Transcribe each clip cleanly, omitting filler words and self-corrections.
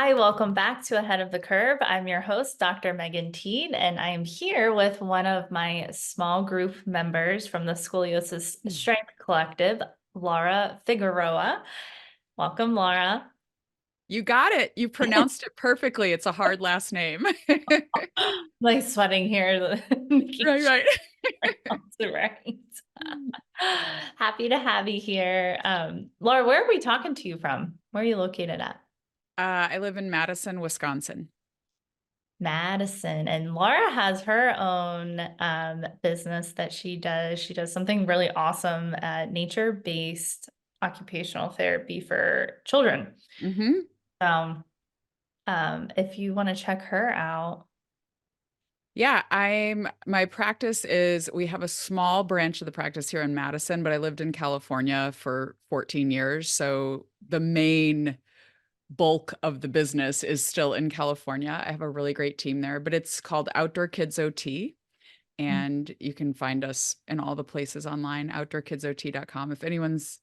Hi, welcome back to Ahead of the Curve. I'm your host, Dr. Megan Teed, and I'm here with one of my small group members from the Scoliosis Strength Collective, Laura Figueroa. Welcome, Laura. You got it. You pronounced it perfectly. It's a hard last name. Like sweating here, making Right, sure right. it's right. Happy to have you here. Laura, where are we talking to you from? Where are you located at? I live in Madison, Wisconsin. Madison. And Laura has her own business that she does. She does something really awesome, nature-based occupational therapy for children. Hmm. So if you want to check her out. Yeah, my practice is we have a small branch of the practice here in Madison, but I lived in California for 14 years. So the main bulk of the business is still in California. I have a really great team there, but it's called Outdoor Kids OT. And you can find us in all the places online, outdoorkidsot.com. If anyone's,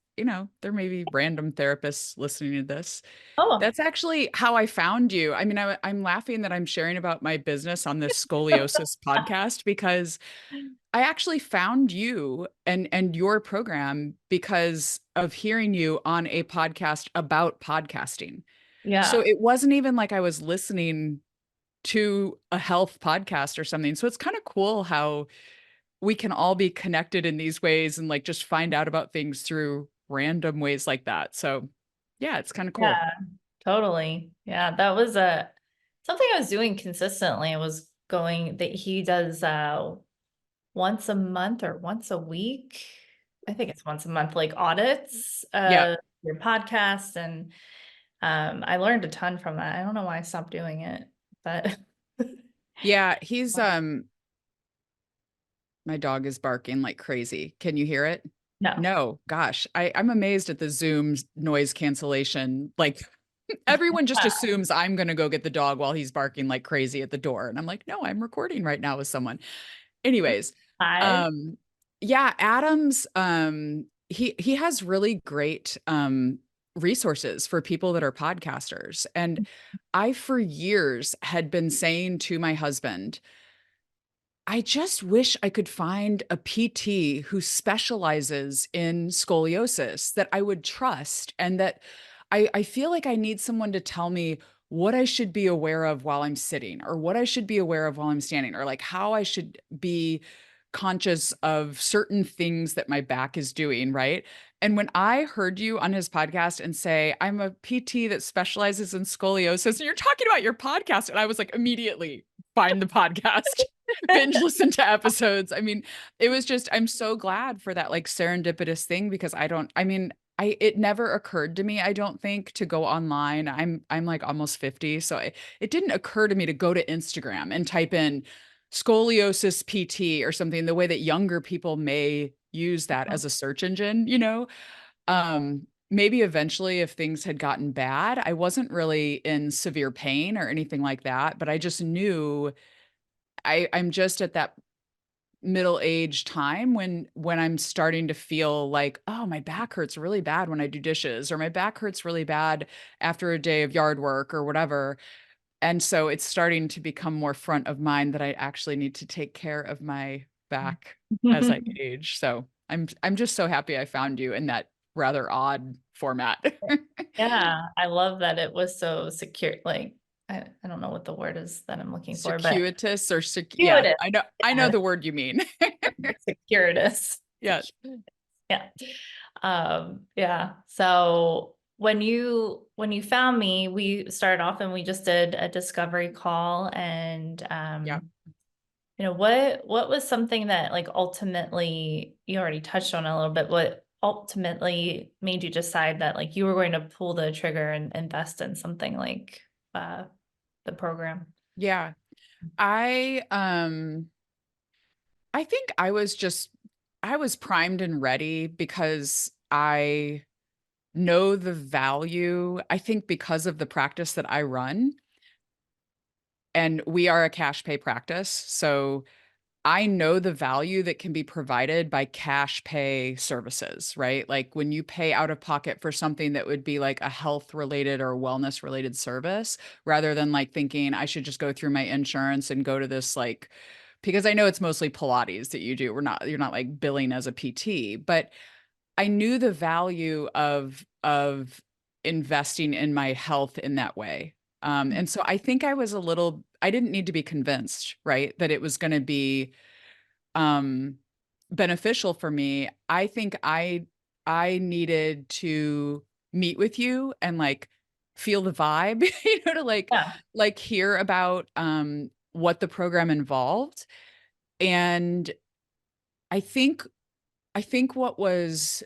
there may be random therapists listening to this. Oh, That's actually how I found you. I mean, I'm laughing that I'm sharing about my business on this scoliosis podcast because I actually found you and your program because of hearing you on a podcast about podcasting. So yeah. it wasn't even like I was listening to a health podcast or something. So it's kind of cool how we can all be connected in these ways and like just find out about things through random ways like that. So yeah, it's kind of cool. Yeah, totally. Yeah, that was something I was doing consistently. I was going that he does once a month or once a week. I think it's once a month, like audits, Yeah. your podcast. And I learned a ton from that. I don't know why I stopped doing it, but Yeah, he's my dog is barking like crazy. Can you hear it? no. No, gosh. I'm amazed at the Zoom noise cancellation. Like everyone just assumes I'm gonna go get the dog while he's barking like crazy at the door. And I'm like, no, I'm recording right now with someone. Anyways, Hi. um, yeah, Adams, he has really great resources for people that are podcasters. And I for years had been saying to my husband, I just wish I could find a PT who specializes in scoliosis that I would trust and that I feel like I need someone to tell me what I should be aware of while I'm sitting or what I should be aware of while I'm standing or like how I should be conscious of certain things that my back is doing, right? And when I heard you on his podcast and say, I'm a PT that specializes in scoliosis, and you're talking about your podcast, and I was like, immediately find the podcast. Binge listen to episodes. I mean, it was just, I'm so glad for that like serendipitous thing because it never occurred to me, I don't think, to go online. I'm like almost 50. So it didn't occur to me to go to Instagram and type in scoliosis PT or something, the way that younger people may use that as a search engine. Maybe eventually if things had gotten bad, I wasn't really in severe pain or anything like that, but I just knew I'm just at that middle age time when I'm starting to feel like, oh, my back hurts really bad when I do dishes, or my back hurts really bad after a day of yard work or whatever. And so it's starting to become more front of mind that I actually need to take care of my back as I age. So I'm just so happy I found you in that rather odd format. Yeah, I love that it was so secure. Like, I don't know what the word is that I'm looking for, but Circuitous or yeah, intuitive. I know Yeah, the word you mean. securitous. Yeah. Yeah. Yeah. So when you found me, we started off and we just did a discovery call and Yeah. what was something that like ultimately you already touched on a little bit, what ultimately made you decide that like you were going to pull the trigger and invest in something like uh the program? Yeah. I think I was primed and ready because I know the value, I think because of the practice that I run, and we are a cash pay practice. So I know the value that can be provided by cash pay services, right? Like when you pay out of pocket for something that would be like a health related or wellness related service, rather than like thinking I should just go through my insurance and go to this like, because I know it's mostly Pilates that you do. You're not like billing as a PT, but I knew the value of investing in my health in that way. And so I think I didn't need to be convinced, right, that it was going to be um, beneficial for me. I think I needed to meet with you and like feel the vibe, to Yeah. like hear about what the program involved. And I think I think what was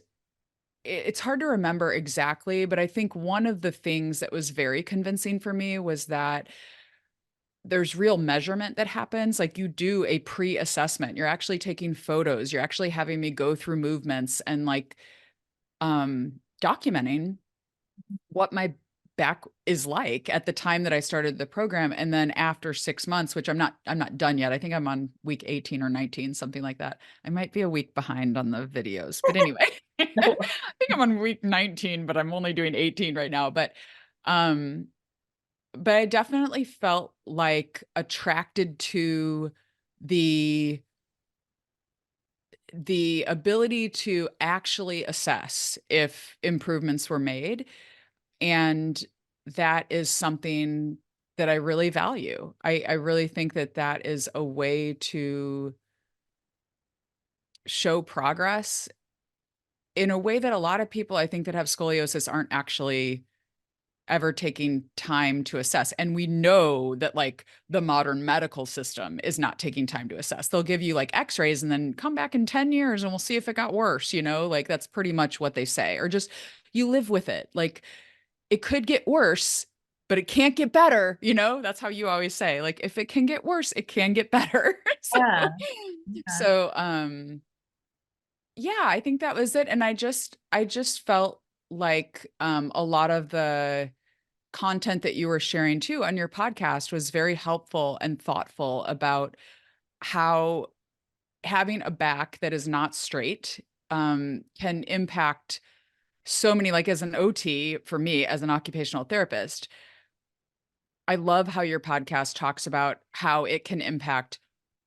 it's hard to remember exactly, but I think one of the things that was very convincing for me was that there's real measurement that happens. Like you do a pre-assessment. You're actually taking photos. You're actually having me go through movements and like documenting what my back is like at the time that I started the program. And then after 6 months, which I'm not done yet. I think I'm on week 18 or 19, something like that. I might be a week behind on the videos, but anyway, I think I'm on week 19, but I'm only doing 18 right now. Um, but I definitely felt like attracted to the the ability to actually assess if improvements were made. And that is something that I really value. I really think that that is a way to show progress in a way that a lot of people I think that have scoliosis aren't actually ever taking time to assess. And we know that like the modern medical system is not taking time to assess. They'll give you like x-rays and then come back in 10 years and we'll see if it got worse, like that's pretty much what they say. Or just you live with it. Like it could get worse, but it can't get better. That's how you always say. Like if it can get worse, it can get better. so Yeah. Yeah. so yeah, I think that was it. And I just felt like a lot of the content that you were sharing too on your podcast was very helpful and thoughtful about how having a back that is not straight can impact so many, like as an OT for me, as an occupational therapist. I love how your podcast talks about how it can impact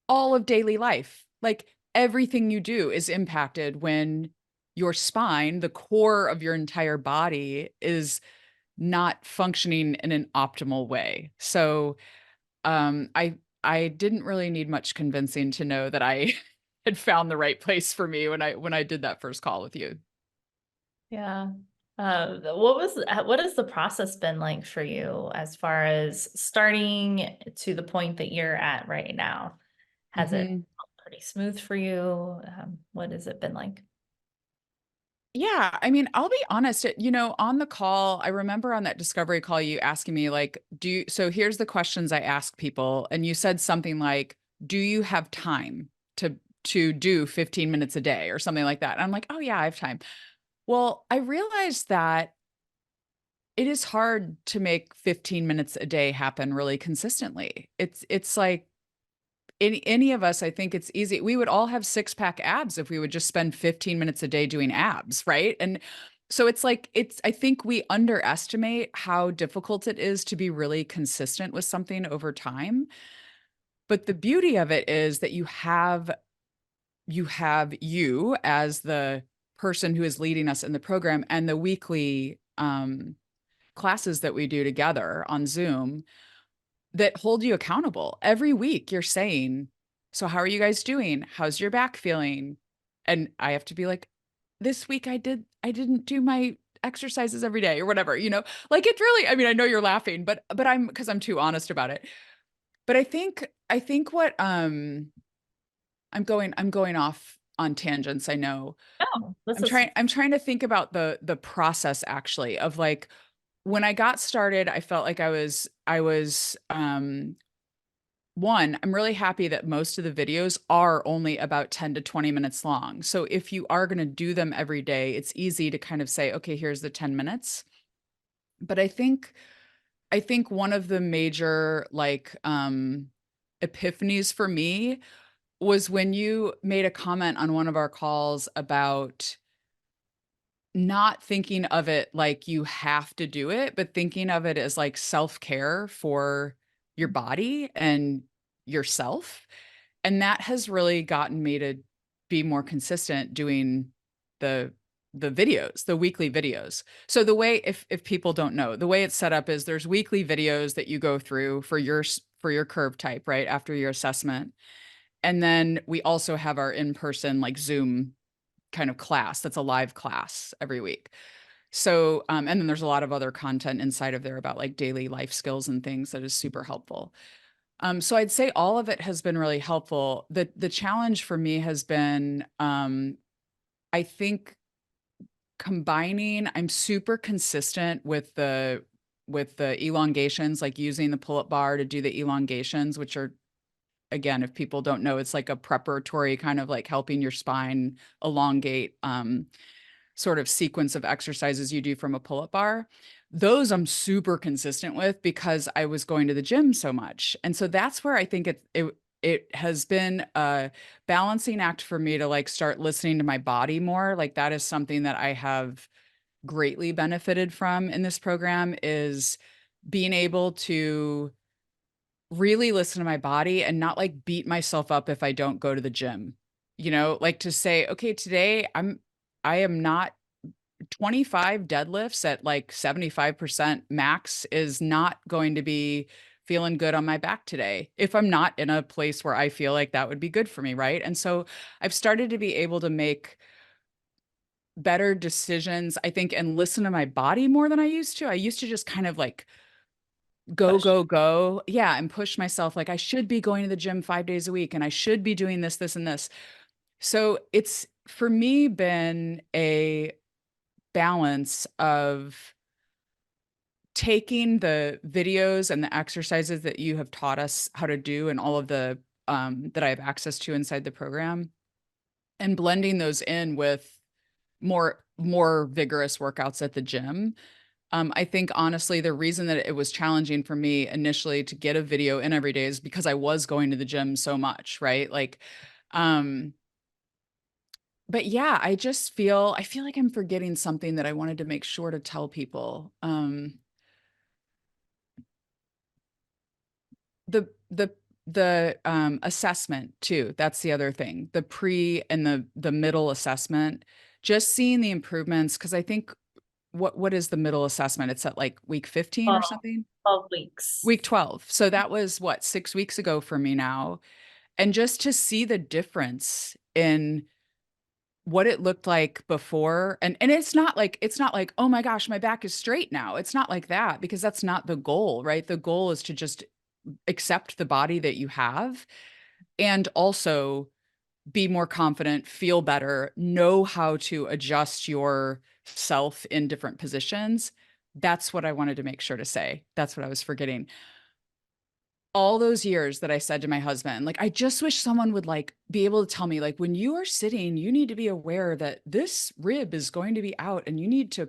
all of daily life. Like everything you do is impacted when your spine, the core of your entire body, is not functioning in an optimal way. So I didn't really need much convincing to know that I had found the right place for me when I did that first call with you. Yeah. What has the process been like for you as far as starting to the point that you're at right now? Has it Mhm. felt pretty smooth for you? What has it been like? Yeah, I mean, I'll be honest, on the call, I remember on that discovery call you asking me like, so here's the questions I ask people and you said something like, do you have time to do 15 minutes a day or something like that. And I'm like, "Oh yeah, I have time." Well, I realized that it is hard to make 15 minutes a day happen really consistently. It's like any of us, I think it's easy. We would all have six-pack abs if we would just spend 15 minutes a day doing abs, right? And so it's like I think we underestimate how difficult it is to be really consistent with something over time. But the beauty of it is that you as the person who is leading us in the program and the weekly classes that we do together on Zoom that hold you accountable. Every week you're saying, "So how are you guys doing? How's your back feeling?" And I have to be like, "This week I didn't do my exercises every day or whatever. Like it really, I mean, I know you're laughing, but I'm because I'm too honest about it. But I think what I'm going off on tangents, I know. Oh, this is I'm trying to think about the process actually of like when I got started, I felt like one, I'm really happy that most of the videos are only about 10 to 20 minutes long. So if you are going to do them every day, it's easy to kind of say, okay, here's the 10 minutes. But I think one of the major like epiphanies for me was when you made a comment on one of our calls about not thinking of it like you have to do it, but thinking of it as like self-care for your body and yourself. And that has really gotten me to be more consistent doing the the videos, the weekly videos. So the way, if people don't know, the way it's set up is there's weekly videos that you go through for for your curve type, right? After your assessment. And then we also have our in-person like Zoom kind of class that's a live class every week. So, and then there's a lot of other content inside of there about like daily life skills and things that is super helpful. So I'd say all of it has been really helpful. The challenge for me has been, I think combining, I'm super consistent with the elongations, like using the pull-up bar to do the elongations, which are, again, if people don't know, it's like a preparatory kind of like helping your spine elongate, sort of sequence of exercises you do from a pull-up bar. Those I'm super consistent with because I was going to the gym so much. And so that's where I think it has been a balancing act for me to like start listening to my body more. Like that is something that I have greatly benefited from in this program, is being able to really listen to my body and not like beat myself up if I don't go to the gym. You know, like to say, okay, today I am not 25 deadlifts at like 75% max is not going to be feeling good on my back today if I'm not in a place where I feel like that would be good for me, right? And so I've started to be able to make better decisions, I think, and listen to my body more than I used to. I used to just kind of like go, Push. go, go. Yeah, and push myself like I should be going to the gym 5 days a week and I should be doing this, this, and this. So it's for me been a balance of taking the videos and the exercises that you have taught us how to do and all of the that I have access to inside the program and blending those in with more vigorous workouts at the gym. I think honestly, the reason that it was challenging for me initially to get a video in every day is because I was going to the gym so much, right? Like, um, but yeah, I feel like I'm forgetting something that I wanted to make sure to tell people. The the the assessment too, that's the other thing. The pre and the middle assessment, just seeing the improvements, because I think what is the middle assessment? It's at like week 15 or 12, something? 12 weeks. Week 12. So that was what, 6 weeks ago for me now. And just to see the difference in what it looked like before, and it's not like, oh my gosh, my back is straight now. It's not like that, because that's not the goal, right? The goal is to just accept the body that you have and also be more confident, feel better, know how to adjust yourself in different positions. That's what I wanted to make sure to say. That's what I was forgetting. All those years that I said to my husband, like, I just wish someone would like be able to tell me, like, when you are sitting, you need to be aware that this rib is going to be out and you need to,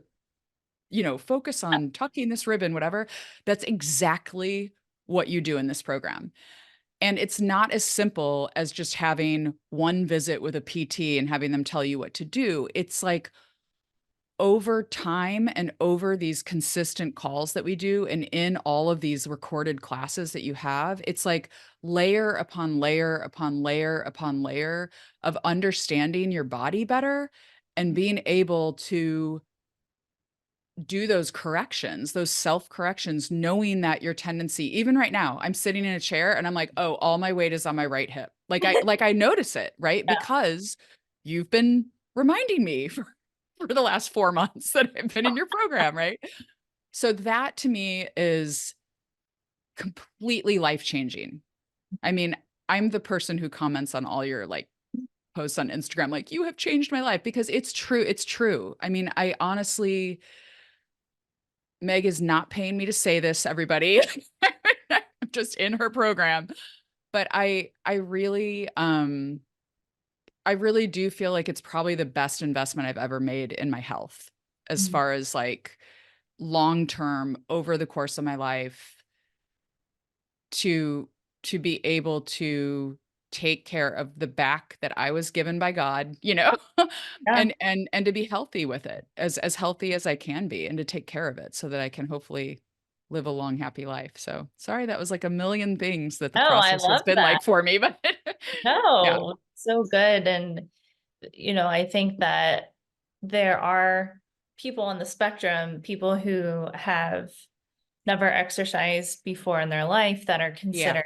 focus on tucking this rib and whatever. That's exactly what you do in this program. And it's not as simple as just having one visit with a PT and having them tell you what to do. It's like over time and over these consistent calls that we do, and in all of these recorded classes that you have, it's like layer upon layer upon layer upon layer of understanding your body better and being able to do those corrections, those self corrections, knowing that your tendency, even right now, I'm sitting in a chair and I'm like, oh, all my weight is on my right hip. Like I notice it, right? Yeah. Because you've been reminding me for the last 4 months that I've been in your program, right? So that to me is completely life changing. I mean, I'm the person who comments on all your like posts on Instagram, like, you have changed my life, because it's true. It's true. I mean, I honestly, Meg is not paying me to say this, everybody. I'm just in her program. But I really do feel like it's probably the best investment I've ever made in my health, as Mhm. far as like long term over the course of my life, to be able to take care of the back that I was given by God, Yeah. and to be healthy with it, as healthy as I can be, and to take care of it so that I can hopefully live a long, happy life. So sorry that was like a million things that the Oh, I process has love been that. like for me, but yeah, No, so good. And, I think that there are people on the spectrum, people who have never exercised before in their life that are yeah, considered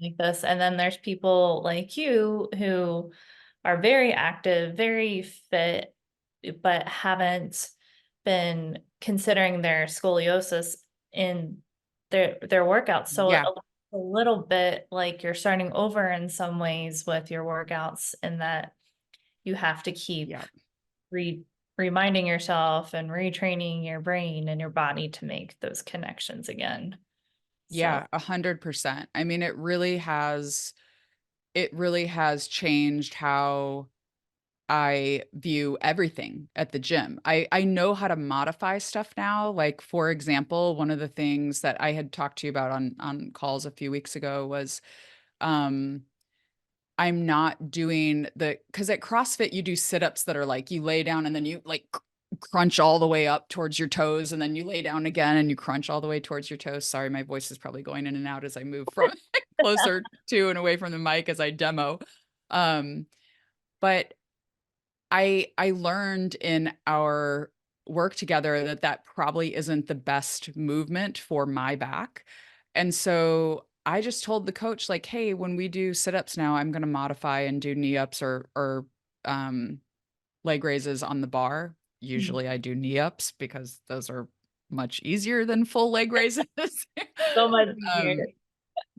like this. And then there's people like you who are very active, very fit, but haven't been considering their scoliosis in their workouts. So yeah, a little bit like you're starting over in some ways with your workouts, in that you have to keep yeah. re reminding yourself and retraining your brain and your body to make those connections again. So, Yeah, 100%. I mean, it really has changed how I view everything at the gym. I know how to modify stuff now. Like, for example, one of the things that I had talked to you about on calls a few weeks ago was um I'm not doing because at CrossFit you do sit-ups that are like you lay down and then you like crunch all the way up towards your toes and then you lay down again and you crunch all the way towards your toes. Sorry, my voice is probably going in and out as I move from closer to and away from the mic as I demo. Um, but I learned in our work together that that probably isn't the best movement for my back. And so I just told the coach like, "Hey, when we do sit-ups now, I'm going to modify and do knee ups or um leg raises on the bar. mhm. Usually I do knee ups because those are much easier than full leg raises." So much easier. um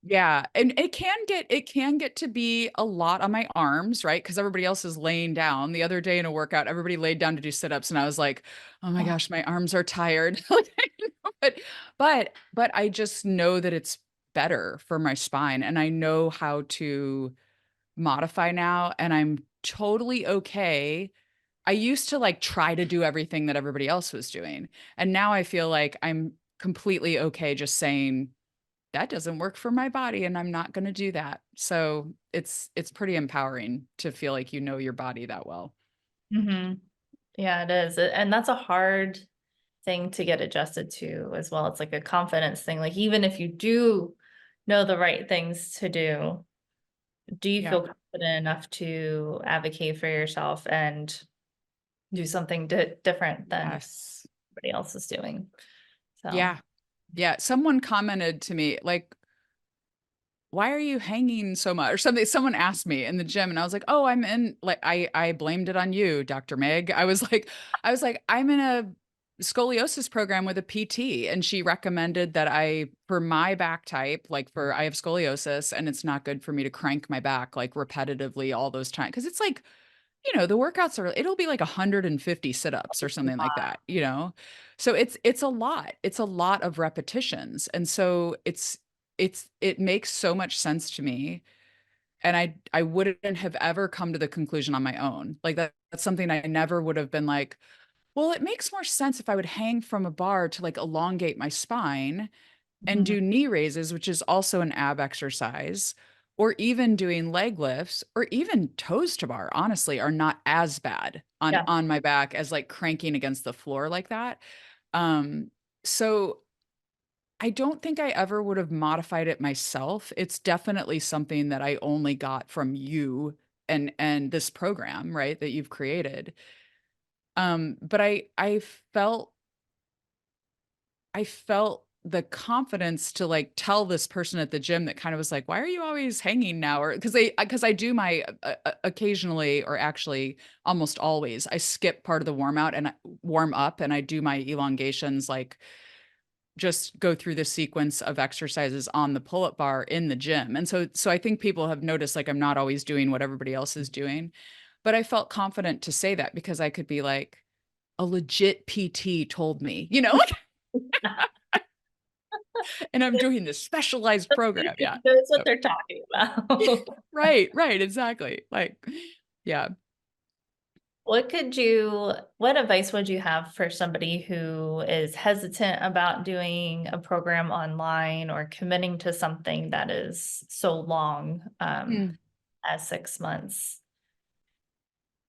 yeah, and it can get to be a lot on my arms, right? Because everybody else is laying down. The other day in a workout, everybody laid down to do sit-ups, and I was like, "Oh my Oh, gosh, my arms are tired." Like, but I just know that it's better for my spine, and I know how to modify now, and I'm totally okay. I used to, like, try to do everything that everybody else was doing, and now I feel like I'm completely okay just saying that doesn't work for my body and I'm not going to do that. So it's pretty empowering to feel like you know your body that well. mhm. Yeah, it is. And that's a hard thing to get adjusted to as well. It's like a confidence thing. Like, even if you do know the right things to do you Yeah. feel confident enough to advocate for yourself and do something different than Yes. everybody else is doing? So, Yeah. Yeah. Someone commented to me like, why are you hanging so much or something? Someone asked me in the gym and I was like, oh, I'm in, like, I blamed it on you, Dr. Meg. I was like, I'm in a scoliosis program with a PT, and she recommended that I, for my back type, like, for I have scoliosis and it's not good for me to crank my back like repetitively all those times because it's like, the workouts are, it'll be like 150 sit-ups or something like that. So it's a lot. It's a lot of repetitions. And so it makes so much sense to me. And I wouldn't have ever come to the conclusion on my own. Like that's something I never would have been like, well, it makes more sense if I would hang from a bar to like elongate my spine and mhm. do knee raises, which is also an ab exercise, or even doing leg lifts, or even toes to bar, honestly, are not as bad on Yeah. on my back as like cranking against the floor like that. Um, so I don't think I ever would have modified it myself. It's definitely something that I only got from you and this program, right, that you've created. But I felt the confidence to like tell this person at the gym that kind of was like, "Why are you always hanging now?" Or because I do my occasionally, or actually almost always, I skip part of the warm up and I do my elongations, like just go through the sequence of exercises on the pull-up bar in the gym. And so I think people have noticed like I'm not always doing what everybody else is doing. But I felt confident to say that because I could be like, a legit PT told me, and I'm doing this specialized program. Yeah. That's what So, they're talking about. right, right, exactly. Like, yeah. What advice would you have for somebody who is hesitant about doing a program online or committing to something that is so long? Mm. at 6 months?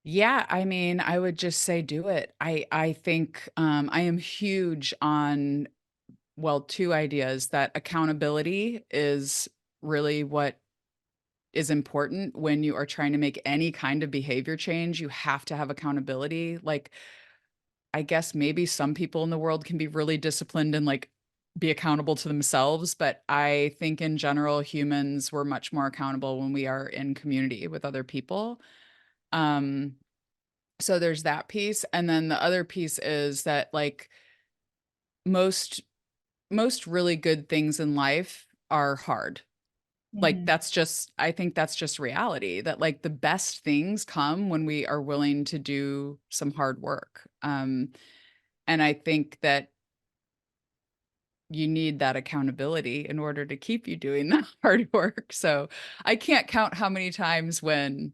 Yeah, I mean, I would just say do it. I think I am huge on, well, two ideas: that accountability is really what is important when you are trying to make any kind of behavior change. You have to have accountability. Like, I guess maybe some people in the world can be really disciplined and like be accountable to themselves, but I think in general humans we're much more accountable when we are in community with other people. Um so there's that piece, and then the other piece is that like most most really good things in life are hard. Like Mhm. that's just, I think that's just reality, that like the best things come when we are willing to do some hard work. And I think that you need that accountability in order to keep you doing the hard work. So I can't count how many times when,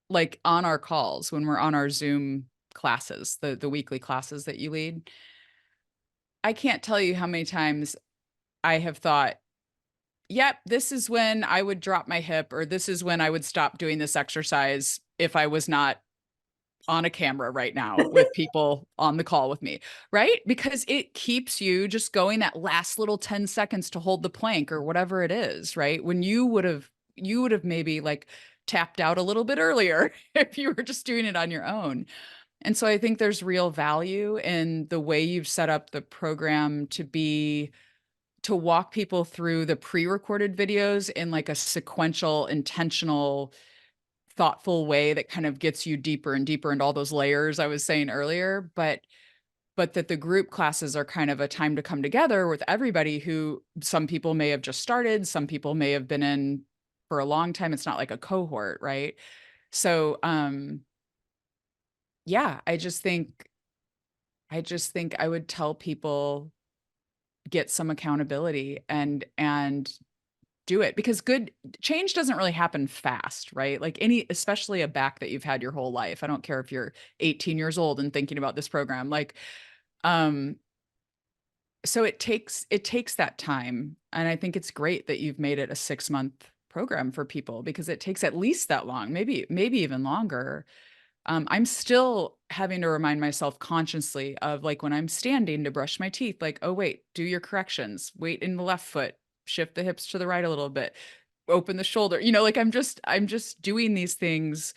like on our calls, when we're on our Zoom classes, the weekly classes that you lead, I can't tell you how many times I have thought, yep, this is when I would drop my hip, or this is when I would stop doing this exercise if I was not on a camera right now with people on the call with me, right? Because it keeps you just going that last little 10 seconds to hold the plank or whatever it is, right? When you would have maybe like tapped out a little bit earlier if you were just doing it on your own. And so I think there's real value in the way you've set up the program to walk people through the pre-recorded videos in like a sequential, intentional, thoughtful way that kind of gets you deeper and deeper into all those layers I was saying earlier, but that the group classes are kind of a time to come together with everybody, who some people may have just started, some people may have been in for a long time. It's not like a cohort, right? So yeah, I just think I would tell people, get some accountability and do it, because good change doesn't really happen fast, right? Like any, especially a back that you've had your whole life. I don't care if you're 18 years old and thinking about this program. Like, um, so it takes that time. And I think it's great that you've made it a 6 month program for people, because it takes at least that long, maybe even longer. I'm still having to remind myself consciously of like when I'm standing to brush my teeth, like, oh, wait, do your corrections, wait in the left foot, shift the hips to the right a little bit, open the shoulder, like I'm just doing these things,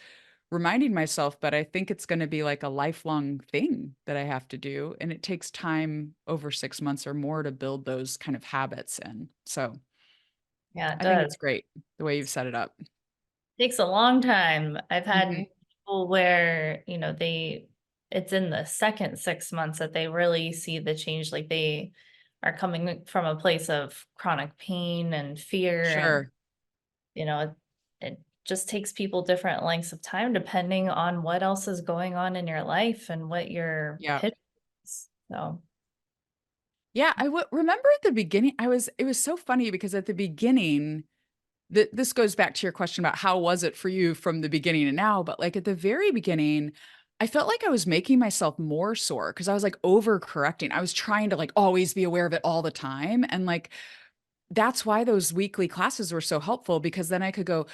reminding myself, but I think it's going to be like a lifelong thing that I have to do. And it takes time, over 6 months or more, to build those kind of habits. And so Yeah, it I think does. it's great the way you've set it up. Takes a long time. I've Mhm. had people where, it's in the second 6 months that they really see the change. Like they are coming from a place of chronic pain and fear, and, Sure. it just takes people different lengths of time depending on what else is going on in your life and what your Yeah. pitch is. So, Yeah, remember at the beginning, it was so funny because at the beginning, this goes back to your question about how was it for you from the beginning and now, but like at the very beginning, I felt like I was making myself more sore because I was like overcorrecting. I was trying to like always be aware of it all the time. And like that's why those weekly classes were so helpful, because then I could go,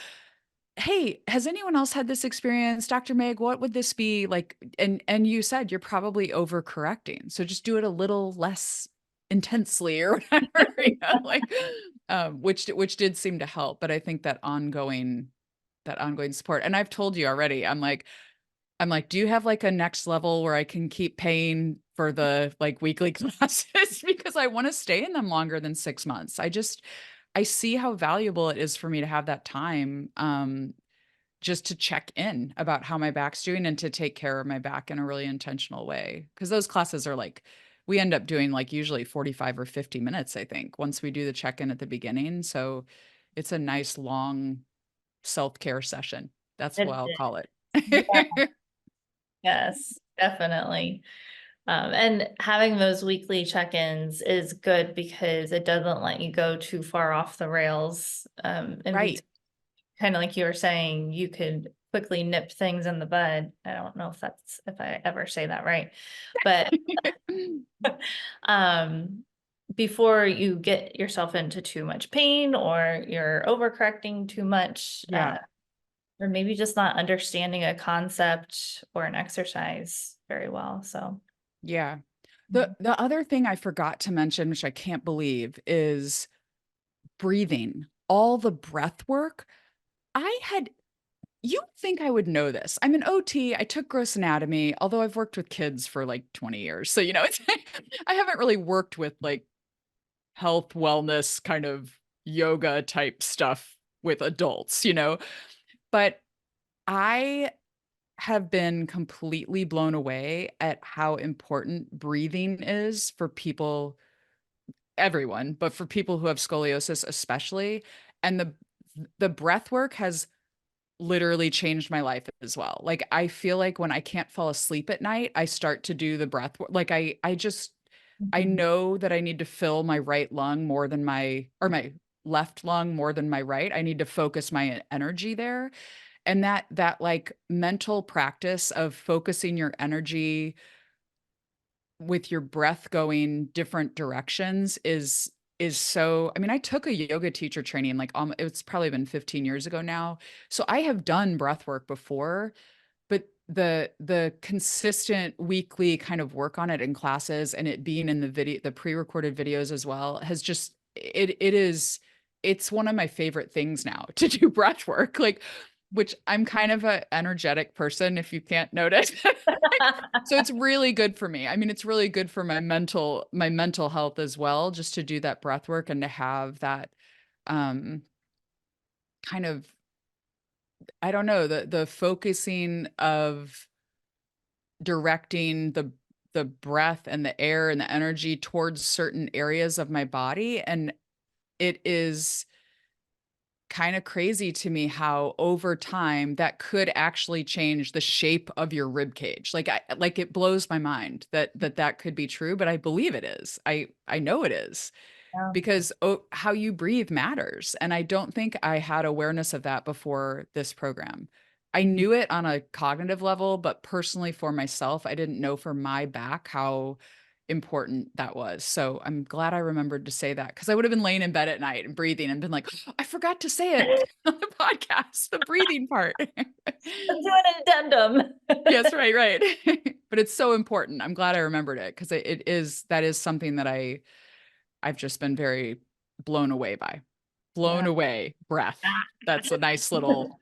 hey, has anyone else had this experience? Dr. Meg, what would this be like? And you said you're probably overcorrecting. So just do it a little less intensely or whatever, like which did seem to help. But I think that ongoing support. And I've told you already, I'm like, do you have like a next level where I can keep paying for the like weekly classes? Because I want to stay in them longer than 6 months. I see how valuable it is for me to have that time, just to check in about how my back's doing and to take care of my back in a really intentional way. Because those classes are like, we end up doing like usually 45 or 50 minutes, I think, once we do the check in at the beginning. So it's a nice long self care session. That's what it I'll did. call it. Yeah, yes, definitely. And having those weekly check-ins is good because it doesn't let you go too far off the rails. In between, Right. kind of like you were saying, you could quickly nip things in the bud. I don't know if I ever say that right, but um, before you get yourself into too much pain or you're overcorrecting too much, Yeah. or maybe just not understanding a concept or an exercise very well. So, Yeah. The other thing I forgot to mention, which I can't believe, is breathing. All the breath work. I had You would think I would know this. I'm an OT. I took gross anatomy, although I've worked with kids for like 20 years. So, it's I haven't really worked with like health, wellness, kind of yoga type stuff with adults. But I have been completely blown away at how important breathing is for people, everyone, but for people who have scoliosis especially. And the breath work has literally changed my life as well. Like I feel like when I can't fall asleep at night, I start to do the breath work. Like I mhm. know that I need to fill my right lung more than my left lung more than my right. I need to focus my energy there. And that like mental practice of focusing your energy with your breath going different directions is so. I mean, I took a yoga teacher training like it's probably been 15 years ago now. So I have done breath work before, but the consistent weekly kind of work on it in classes and it being in the pre-recorded videos as well has just it's one of my favorite things now to do breath work, like, which I'm kind of a energetic person if you can't notice. So it's really good for me. I mean, it's really good for my mental health as well, just to do that breath work and to have that um kind of, I don't know, the focusing of directing the breath and the air and the energy towards certain areas of my body. And it is kind of crazy to me how over time that could actually change the shape of your rib cage. Like it blows my mind that could be true, but I believe it is. I know it is, Yeah. because how you breathe matters. And I don't think I had awareness of that before this program. I knew it on a cognitive level, but personally for myself, I didn't know for my back how important that was. So I'm glad I remembered to say that, because I would have been laying in bed at night and breathing and been like, "Oh, I forgot to say it on the podcast, the breathing part." Let's do an addendum. Yes, right, right. But it's so important. I'm glad I remembered it, because that is something that I've just been very blown away by. Yeah. Blown away, breath. That's a nice little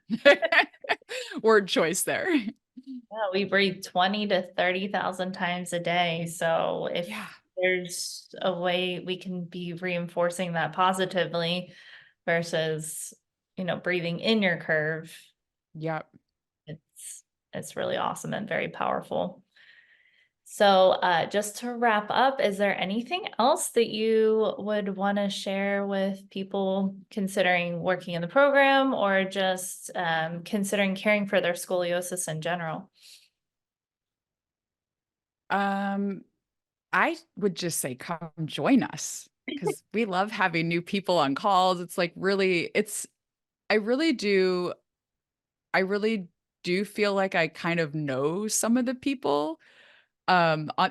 word choice there. Yeah, we breathe 20 to 30,000 times a day. So if Yeah. there's a way we can be reinforcing that positively versus, breathing in your curve, Yep. it's really awesome and very powerful. So, just to wrap up, is there anything else that you would want to share with people considering working in the program or just considering caring for their scoliosis in general? Um, I would just say come join us, because we love having new people on calls. It's like really, I really do, I really do feel like I kind of know some of the people.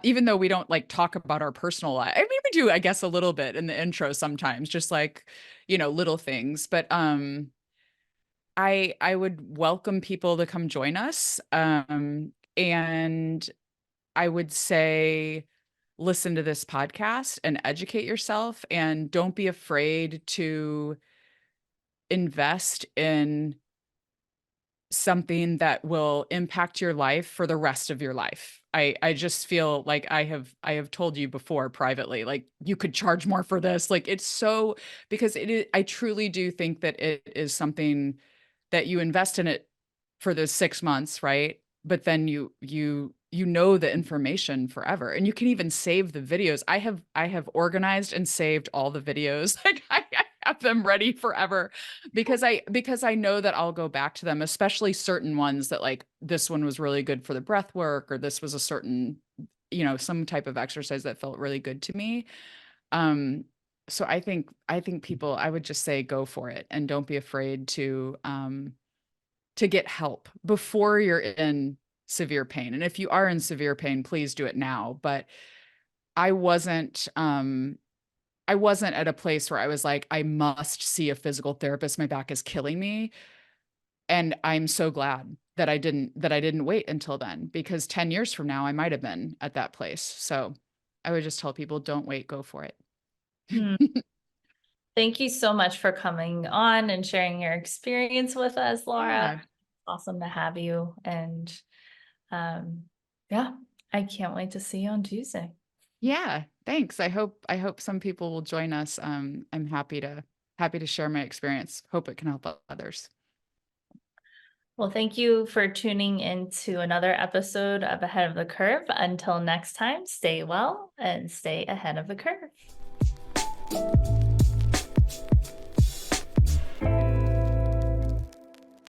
Even though we don't like talk about our personal life. I mean, we do, I guess, a little bit in the intro sometimes, just like, little things. But I would welcome people to come join us. And I would say listen to this podcast and educate yourself, and don't be afraid to invest in something that will impact your life for the rest of your life. I just feel like I have told you before privately, like you could charge more for this. Like it's so, because I truly do think that it is something that you invest in it for the 6 months, right? But then you know the information forever, and you can even save the videos. I have organized and saved all the videos. Like I have them ready forever, because I know that I'll go back to them, especially certain ones that, like, this one was really good for the breath work, or this was a certain, some type of exercise that felt really good to me. Um, so I think people, I would just say go for it, and don't be afraid to get help before you're in severe pain. And if you are in severe pain, please do it now. But I wasn't I wasn't at a place where I was like, I must see a physical therapist. My back is killing me. And I'm so glad that I didn't wait until then, because 10 years from now I might have been at that place. So I would just tell people, don't wait, go for it. Hmm. Thank you so much for coming on and sharing your experience with us, Laura. Yeah. Awesome to have you. And yeah, I can't wait to see you on Tuesday. Yeah. Thanks. I hope some people will join us. I'm happy to share my experience. Hope it can help others. Well, thank you for tuning into another episode of Ahead of the Curve. Until next time, stay well and stay ahead of the curve.